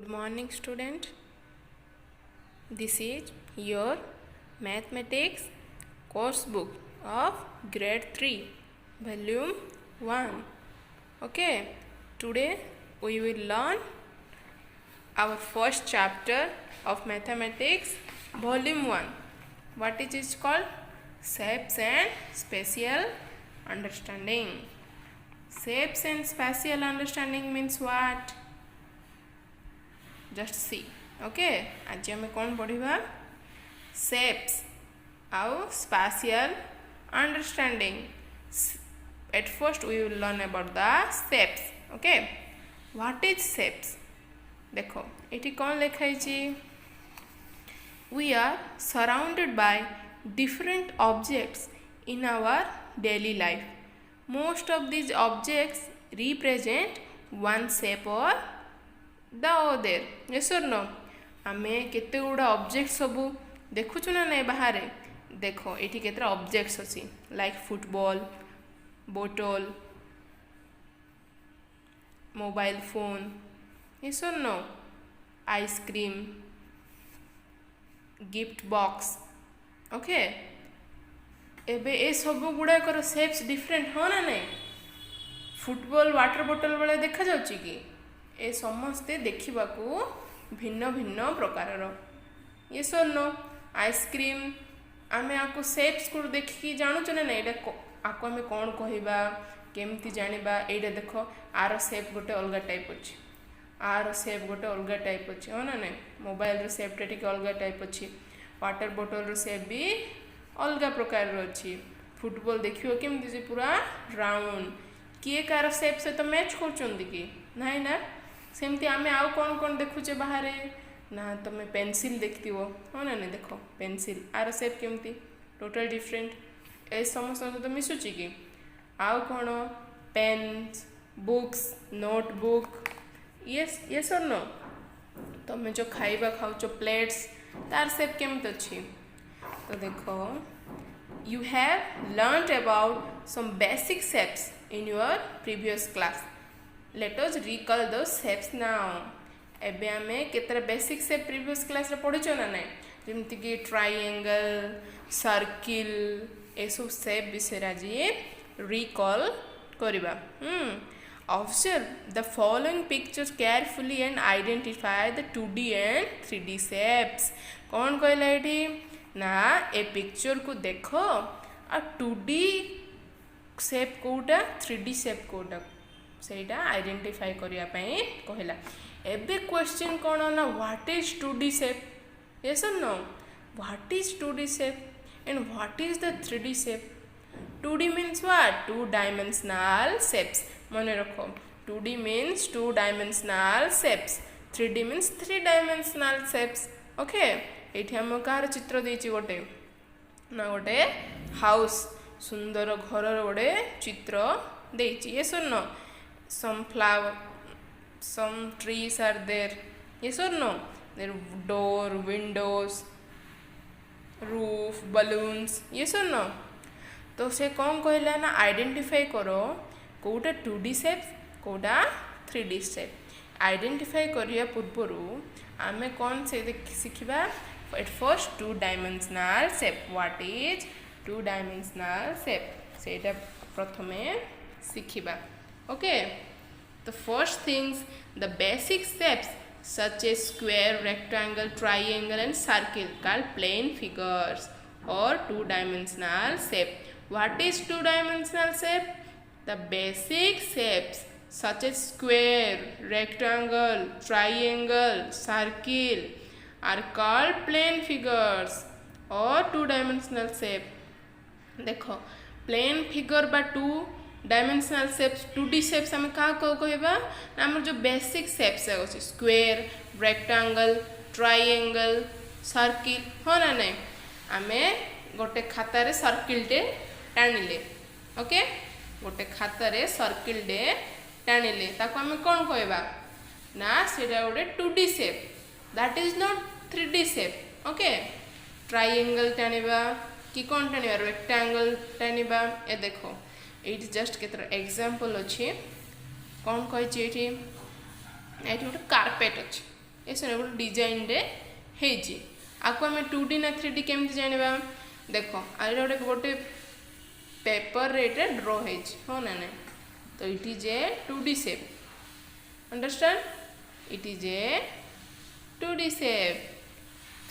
Good morning, student. This is your mathematics course book of grade 3, volume 1. Okay, today we will learn our first chapter of mathematics, volume 1. What is it called? Shapes and spatial understanding. Shapes and spatial understanding means what? Just see. Okay आज आम कौन पढ़ा shapes आउ spatial understanding at first we will learn about the shapes okay what is shapes देखो ये कौन लिखाई we are surrounded by different objects in our daily life most of these objects represent one shape और the other yes और no आमे केते गुड़ा object सबू देखुछु ना नहीं बाहर देखो ये केते ऑब्जेक्ट्स अच्छी लाइक फुटबॉल बोतल मोबाइल फोन यस और no ice cream gift box okay एबे ए सब गुड़ाकर शेप्स डिफरेंट हाँ ना नहीं फुटबॉल वाटर बोतल बेले देखा जाउची कि ए समस्ते देखा भिन्न भिन्न प्रकार ये नो आइसक्रीम आमे आपको शेप्स को देखिकी जानूँ ना यहाँ आपको आम कौन कहवा केमती जाना यहाँ देख आर शेप गोटे अलग टाइप अच्छे आर शेप गोटे अलग टाइप अच्छे हाँ ना नहीं मोबाइल शेप्टा टी अलग टाइप अच्छे वाटर बोतल शेप भी अलग प्रकार अच्छी फुटबॉल देखियो केमती पूरा राउंड किए कार शेप से तो मैच कर ना सेमती आम आउ कौन कौन देखुचे बाहर ना तुम पेनसिल देखती हो हाँ ना नहीं देखो पेनसिल आर शेप केमती टोटल डिफरेंट ए समस्त तो मिसुची कि आउ कौन pens books notebook yes yes और नो तुम जो खाइबा खाऊच प्लेट्स तार शेप केमती अच्छी तो देखो you have learned about some basic shapes in your previous class let us recall those shapes now एबे आमे केतरा बेसिक शेप प्रीवियस क्लास रे पढ़िछो ना नै जेमति कि ट्रायंगल सर्किल ए सब शेप विषय आज रिकॉल करिबा observe the following pictures carefully and identify the 2D and 3D shapes कौन कहला एठी ना ए पिक्चर को देखो आ 2D शेप कोटा 3D शेप कोटा सेटा आइडेंटिफाई करिया पई कहला एबे क्वेश्चन कोन ना what is 2D shape yes और no what is 2D shape and what is the 3D shape 2D means what two dimensional shapes मने रखो 2D means two dimensional shapes 3D means three dimensional shapes okay एठी हम car चित्र देछि गोटे ना गोटे हाउस सुंदर घर गोटे चित्र देछि यस और no some flower some trees are there yes or no there door windows roof balloons yes or no तो से कौन कहला ना आइडेंटिफाई करो कोटा 2D शेप कोटा 3D शेप आइडेंटिफाई करिया पूर्व आमे कौन से शिखिबा at first 2 dimensional shape what is 2 dimensional shape सेटा प्रथमे शिखिबा okay the first things the basic shapes such as square rectangle triangle and circle called plane figures or two dimensional shape what is two dimensional shape the basic shapes such as square rectangle triangle circle are called plane figures or two dimensional shape देखो plane figure बा two dimensional shapes 2D shapes आम क्या कहबा आम जो basic shapes है square rectangle triangle circle हाँ ना नहीं आम गोटे खातार सर्किल टे टाणिले ओके गोटे खातार सर्किल टे टाणिले ताको आम कौन कहबा ना सेटा गोटे 2D shape that is not 3D shape okay triangle टाणिबा कि कौन टाणिबा रेक्टांगल टाणिबा ए देखो ये जस्ट केतर एग्जांपल अच्छे कौन कही गोटे कार्पेट अच्छे ये सुन गोटे डिजाइन रे हेजी आपको आम 2D ना 3D केमती जानिबा देख आ गोटे गोटे पेपर रे एटा ड्रॉ हेजी हो ना नहीं तो it is a 2D shape understand it is a 2D shape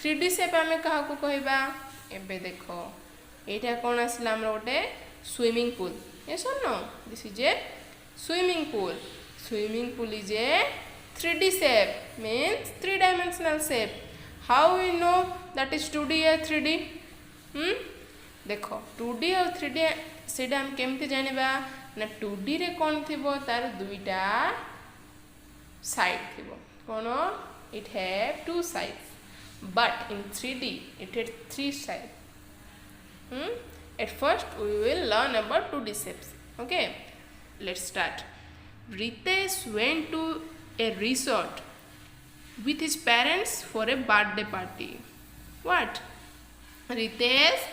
3D shape आम क्या कहवा एबे देख यहाँ कौन आसला आम गोटे स्विमिंग पूल ये सुन this is a swimming pool is a 3D shape means 3-dimensional shape how we know that is 2D or 3D देखो 2D और 3D से हम केमती जानिबा ना 2D रे कौन थिबो तार दुईटा साइड थिबो कौन it have 2 sides but in 3D it had 3 sides at first we will learn about 2D shapes okay let's start Ritesh went to a resort with his parents for a birthday party. What? Ritesh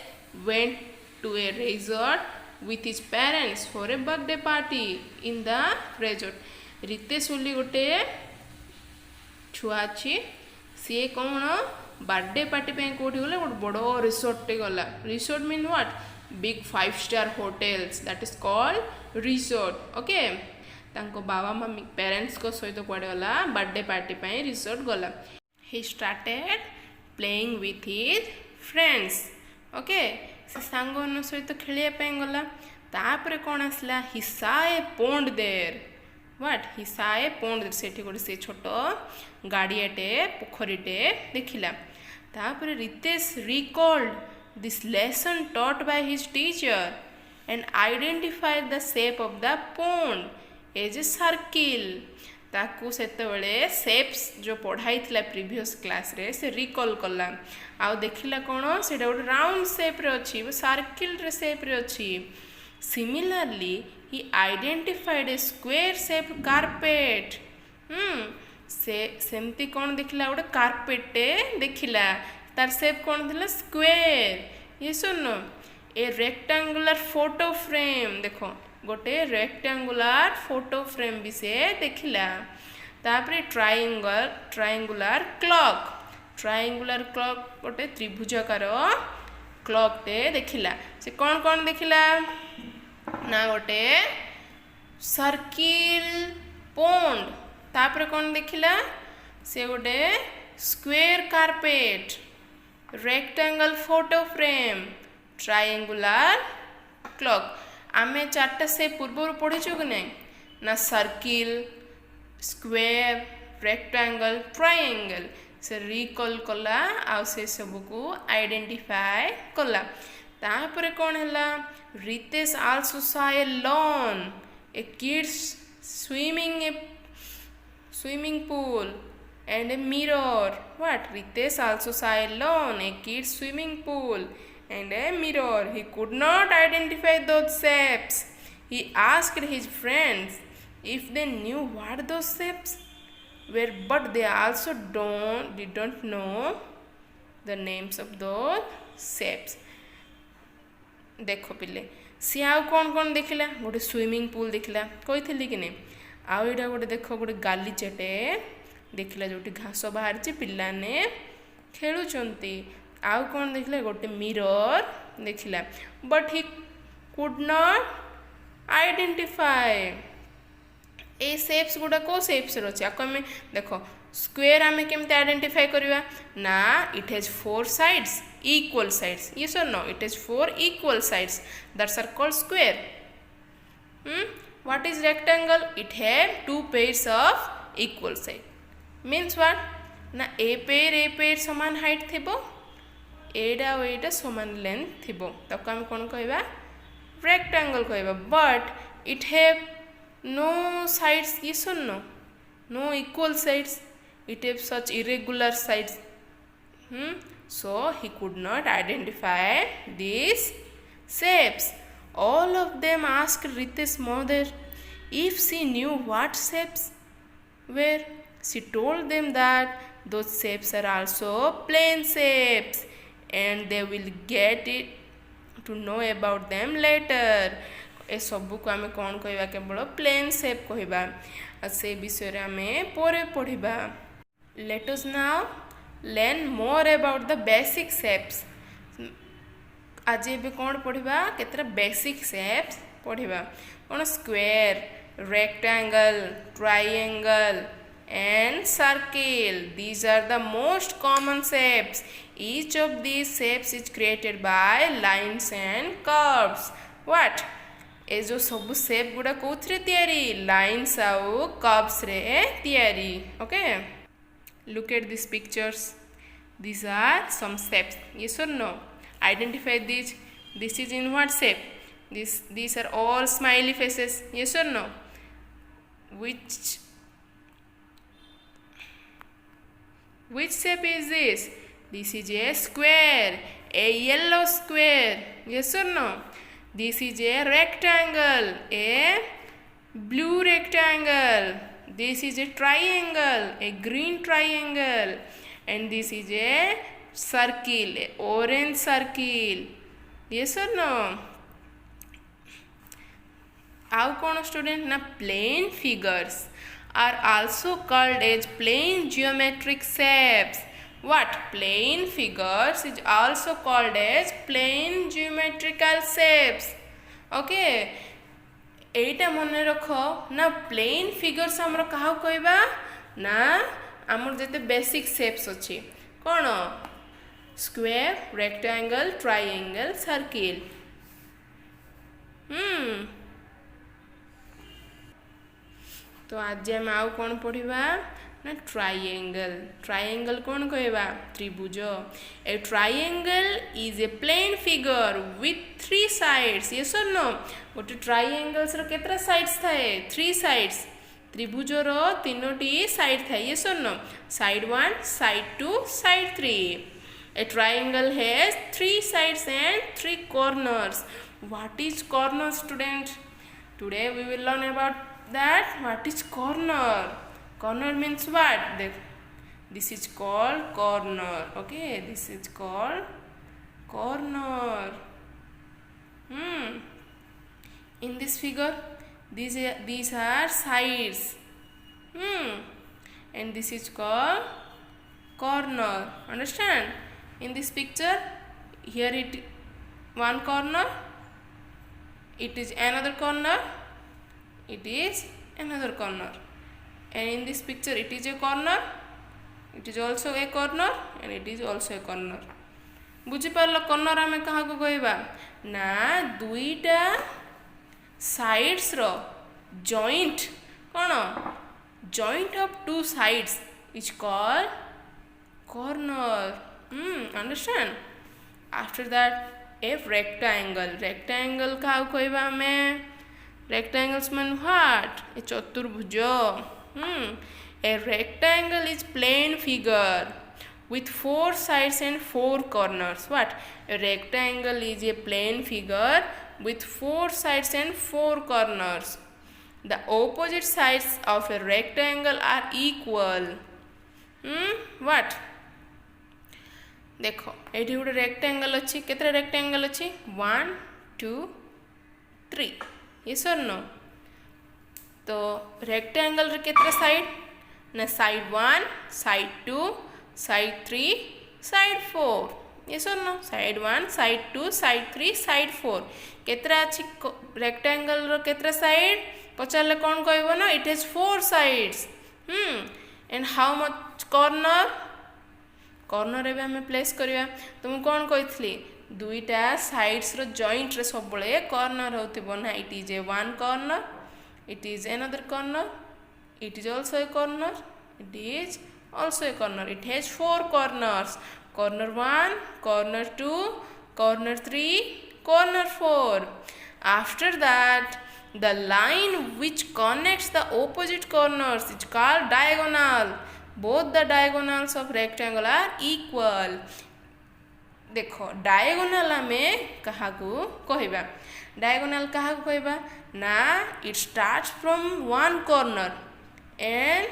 went to a resort with his parents for a birthday party in the resort. Ritesh बोली गोटे छुआ अच्छी सी कौन birthday party पे कौटी गला गोटे बड़ resort टे गला resort mean what big 5-star hotels that is called resort okay तांको बाबा मम्मी पेरेंट्स को सहित कुआडे गला बर्थडे पार्टी पे रिसोर्ट गला he started playing with his friends okay से सांग सहित खेलिया पे गला तापर कौन आसला ही सा ए पोंड देर व्हाट ही सा ए पोंड देर सेठी गोटे से छोट गाड़ियाटे पोखरीटे देखिला तापर Ritesh recalled this lesson taught by his teacher and identified the shape of the pond as a circle ताकू सेतबेले शेप्स जो पढ़ाई थिला प्रीवियस क्लास रे से रिकॉल कला आउ देखिला कोन सेटा गोटे राउंड शेप रे अछि सर्किल रे शेप रे अछि सिमिलरली ही आइडेंटिफाइड ए स्क्वायर शेप कारपेट से सेमती कोन देखिला गोटे कारपेट देखिला तार शेप कोन थिला स्क्वायर ये सुन ए रेक्टेंगुलर फोटो फ्रेम देखो गोटे रेक्टेंगुलर फोटो फ्रेम भी से देखिला तापरे ट्रायंगुलर क्लॉक गोटे त्रिभुजाकार क्लॉक टे देखिला से कौन कौन देखिला ना गोटे सर्किल पोंड तापरे कौन देखिला से गोटे square carpet rectangle photo frame triangular clock आमे चार्टा से पूर्व पढ़ीचु कि नहीं ना सर्किल स्क्वायर रेक्टेंगल ट्रायंगल से रिकॉल कला आ से सब को आइडेंटिफाई कला तापर कौन है Ritesh also saw a lawn a kids swimming pool and a mirror what Ritesh also saw a lawn a kids swimming pool and a mirror. He could not identify those shapes. He asked his friends if they knew what those shapes were, but they also didn't know the names of those shapes. देखो पिले सी आउ कौन देखला गोटे swimming pool देखला कही कि नहीं आउ यहाँ गोटे देख गोटे गालीचटे देखला जो घास बाहर पिलाने खेलुंट आउ कौन देखला गोटे मिरर देखला but he could not identify A shapes गुड़ा को शेप्स अच्छे आपको आम देख स्क्वायर आम केमती आइडेंटिफाई करवा ना it has 4 sides equal sides yes or no it has 4 equal sides that are called square what is rectangle it have 2 pairs of equal side means what na a pair समान height थिबो एटा और एटा समान length थिबो ताको हम कोन कहबा rectangle कहबा but it have no sides yes or no equal sides it have such irregular sides so he could not identify these shapes. All of them asked Ritesh's mother if she knew what shapes were. She told them that those shapes are also plane shapes and they will get it to know about them later. ए सबू को आम कौन कहवा केवल plane shape कहवा से विषय आम पर पढ़ा Let us now learn more about the basic shapes. आज ये कौन पढ़ा केतरा बेसिक शेप्स पढ़ा कौन square rectangle triangle and circle. These are the most common shapes. Each of these shapes is created by lines and curves. What? ए जो सब shape गुड़ा कौन तैयारी लाइन्स आउ कर्व्स रे तैयारी. Okay look at this pictures. These are some shapes. Yes or no? Identify these. This is in what shape? These are all smiley faces. Yes or no? Which shape is this? This is a square, a yellow square. Yes or no? This is a rectangle, a blue rectangle. This is a triangle, a green triangle. And this is a circle, a orange circle. Yes or no? How कौन student ना plane figures are also called as plane geometric shapes. What? Plane figures is also called as plane geometrical shapes. Okay. एटा मन रख ना plane figures आमर कहा कहबा ना आमर जते बेसिक शेप्स अछि कोन स्क्वायर रेक्टेंगल ट्रायंगल सर्किल. तो आज हम आउ कौन पढ़ा ना ट्रायंगल. ट्रायंगल कौन कहवा त्रिभुज. A triangle is a plane figure with 3 sides. Yes और नो? गोटे ट्रायंगल्स रो केतरा साइड्स थाए 3 साइड्स. त्रिभुज रो 3टी साइड थाए. यस और no? Side 1 side 2 side 3. A triangle has 3 sides and 3 corners. What is corner, student? Today we will learn about that. What is corner? Corner means what? This is called corner. Okay, this is called corner. In this figure, these are sides. And this is called corner. Understand? In this picture, here it one corner. It is another corner. It is another corner. And in this picture it is a corner, it is also a corner, and it is also a corner. बुझी पारल corner आमे कहा को कहबा ना दुईटा sides row joint cone joint of 2 sides is called corner. Understand? After that a rectangle. Rectangle कहा को कहबा हमें rectangles mean what? A चतुर्भुज. A rectangle is plane figure with 4 sides and 4 corners. What? A rectangle is a plane figure with 4 sides and 4 corners. The opposite sides of a rectangle are equal. What? देखो एठी गोटे rectangle अच्छी. केतरा rectangle अच्छी 1 2 3. Yes और no? तो rectangle रे केतरा side ना side 1 side 2 side 3 side 4. Yes और no? Side 1 side 2 side 3 side 4. केतरा अछि रेक्टेंगल रो केतरा साइड पचारले कोन कहबो ना it has 4 sides. And how much corner. Corner एबे हमें प्लेस करिया. तुम कोन कहितली दुईटा साइड्स रो जॉइंट रे सब बळे कॉर्नर होतिबो ना. It is a one corner, it is another corner, it is also a corner, it is also a corner. It has 4 corners. Corner 1, corner 2, corner 3, corner 4. After that the line which connects the opposite corners is called diagonal. Both the diagonals of rectangle are equal. देखो diagonal में कहा को कहबा. Diagonal कहा को कहबा ना it starts from one corner and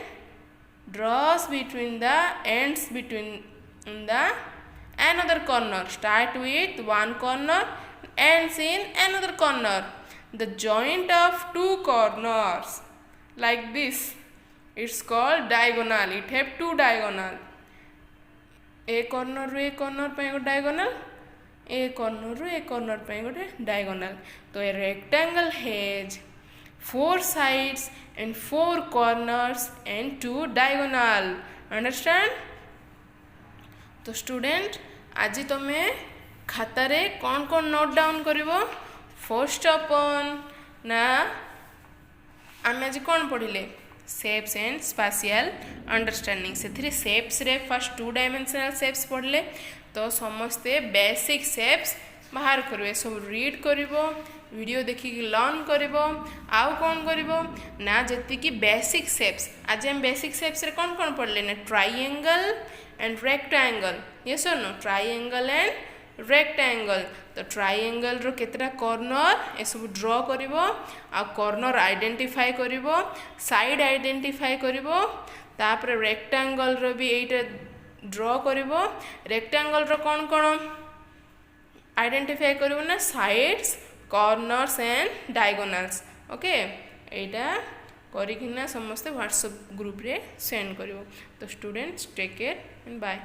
draws between the ends between the another corner. Start with one corner, ends in another corner. The joint of 2 corners like this it's called diagonal. It have two diagonal. A corner रु a corner पे गोटे diagonal, a corner रु a corner पे गोटे diagonal. तो a rectangle has 4 sides and 4 corners and 2 diagonal. Understand? तो student आज तुमे खातारे कौन कौन नोट डाउन करिवो. फर्स्ट अपन ना आम आज कौन पढ़िले शेप्स एंड स्पाशियल अंडरस्टैंडिंग. से शेप्स रे फर्स्ट 2 डायमेंशनल शेप्स पढ़ले. तो समस्ते बेसिक शेप्स बाहर करिवे. सब रीड करिवो, वीडियो देखिक लर्न करिवो. आउ कौन करिवो ना जति बेसिक शेप्स. आज हम बेसिक शेप्स रे कौन कौन पढ़ले ना ट्रायंगल एंड रेक्टेंगल. यस और नो? Triangle and rectangle. तो ट्रायंगल रो केतरा कॉर्नर ए सब ड्रॉ करिवो. आ कॉर्नर आइडेंटिफाई करिवो, साइड आइडेंटिफाई करिवो. तापर रेक्टेंगल रो भी एटा ड्रॉ करिवो. रेक्टेंगल रो कौन कौन आइडेंटिफाई करिवो ना sides, corners and diagonals. Okay, एटा करिकिना समस्ते व्हाट्सएप ग्रुप रे सेंड करिवो. तो students take care and bye.